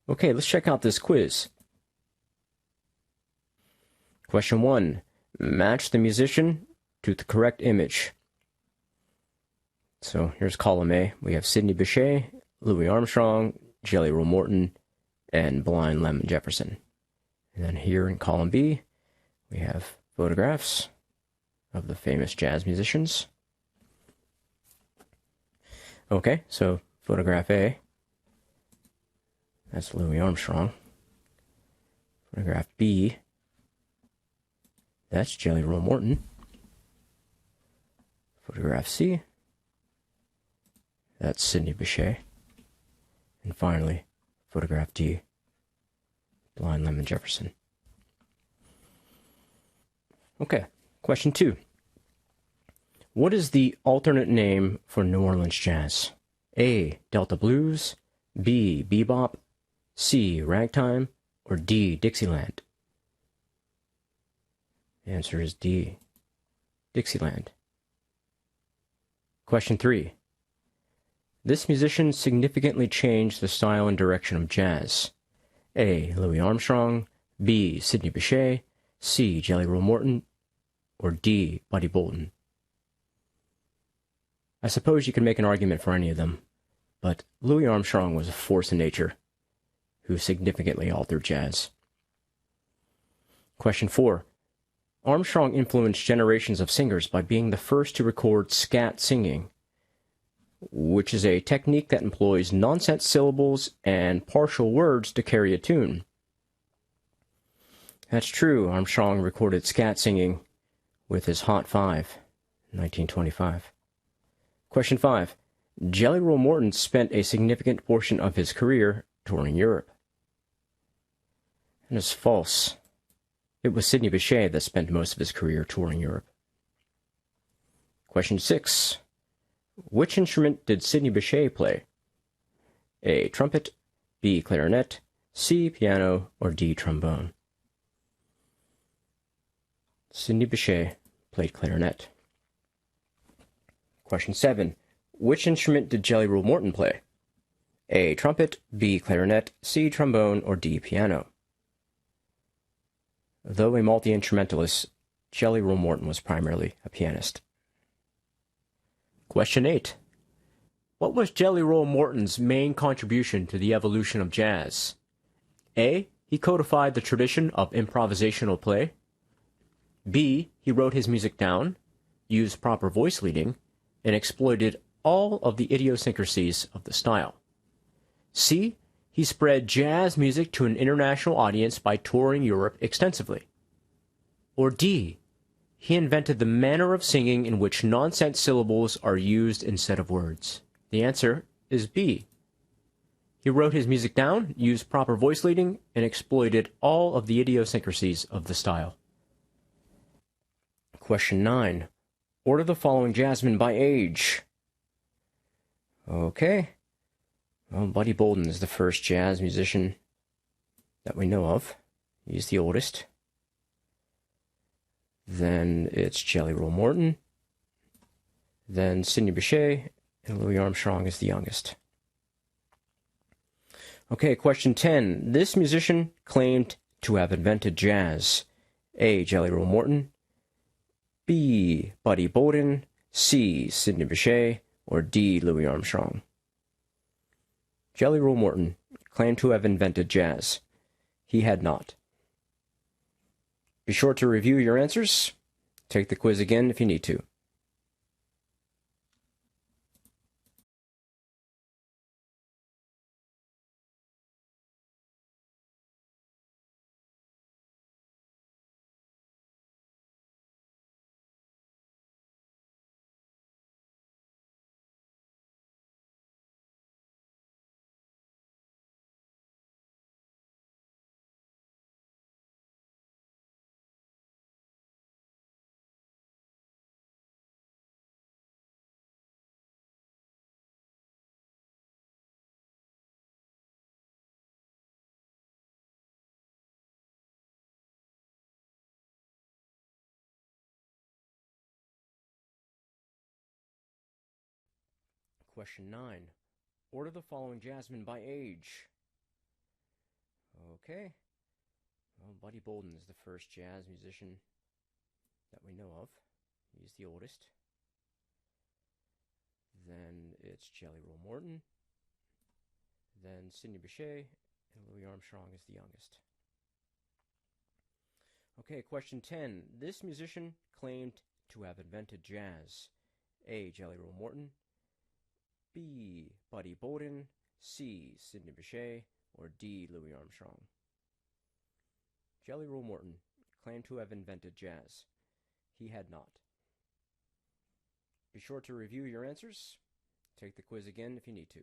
Okay, let's check out this quiz. Question 1. Match the musician to the correct image. So here's column A. We have Sidney Bechet, Louis Armstrong, Jelly Roll Morton, and Blind Lemon Jefferson. And then here in column B, we have photographs of the famous jazz musicians. Okay, so photograph A, that's Louis Armstrong. Photograph B, that's Jelly Roll Morton. Photograph C, that's Sidney Bechet. And finally, photograph D, Blind Lemon Jefferson. Okay, question 2. What is the alternate name for New Orleans jazz? A. Delta Blues, B. Bebop, C. Ragtime, or D. Dixieland? The answer is D. Dixieland. Question 3. This musician significantly changed the style and direction of jazz. A. Louis Armstrong, B. Sidney Bechet, C. Jelly Roll Morton, or D. Buddy Bolton? I suppose you could make an argument for any of them, but Louis Armstrong was a force in nature who significantly altered jazz. Question 4. Armstrong influenced generations of singers by being the first to record scat singing, which is a technique that employs nonsense syllables and partial words to carry a tune. That's true. Armstrong recorded scat singing with his Hot Five in 1925. Question 5. Jelly Roll Morton spent a significant portion of his career touring Europe. That is false. It was Sidney Bechet that spent most of his career touring Europe. Question 6. Which instrument did Sidney Bechet play? A. Trumpet, B. Clarinet, C. Piano, or D. Trombone? Sidney Bechet played clarinet. Question 7. Which instrument did Jelly Roll Morton play? A. Trumpet, B. Clarinet, C. Trombone, or D. Piano? Though a multi-instrumentalist, Jelly Roll Morton was primarily a pianist. Question 8. What was Jelly Roll Morton's main contribution to the evolution of jazz? A. He codified the tradition of improvisational play. B. He wrote his music down, used proper voice leading, and exploited all of the idiosyncrasies of the style. C. He spread jazz music to an international audience by touring Europe extensively. Or D. He invented the manner of singing in which nonsense syllables are used instead of words. The answer is B. He wrote his music down, used proper voice leading, and exploited all of the idiosyncrasies of the style. Question 9. Order the following jazzmen by age. Okay. Well, Buddy Bolton is the first jazz musician that we know of. He's the oldest. Then it's Jelly Roll Morton. Then Sidney Bechet, and Louis Armstrong is the youngest. Okay, question 10. This musician claimed to have invented jazz. A. Jelly Roll Morton, B. Buddy Bolton, C. Sidney Bechet, or D. Louis Armstrong? Jelly Roll Morton claimed to have invented jazz. He had not. Be sure to review your answers. Take the quiz again if you need to. Question 9. Order the following jazzmen by age. Okay. Well, Buddy Bolden is the first jazz musician that we know of. He's the oldest. Then it's Jelly Roll Morton. Then Sidney Bechet, and Louis Armstrong is the youngest. Okay, question 10. This musician claimed to have invented jazz. A. Jelly Roll Morton. B. Buddy Bolden. C. Sidney Bechet. Or D. Louis Armstrong. Jelly Roll Morton claimed to have invented jazz. He had not. Be sure to review your answers. Take the quiz again if you need to.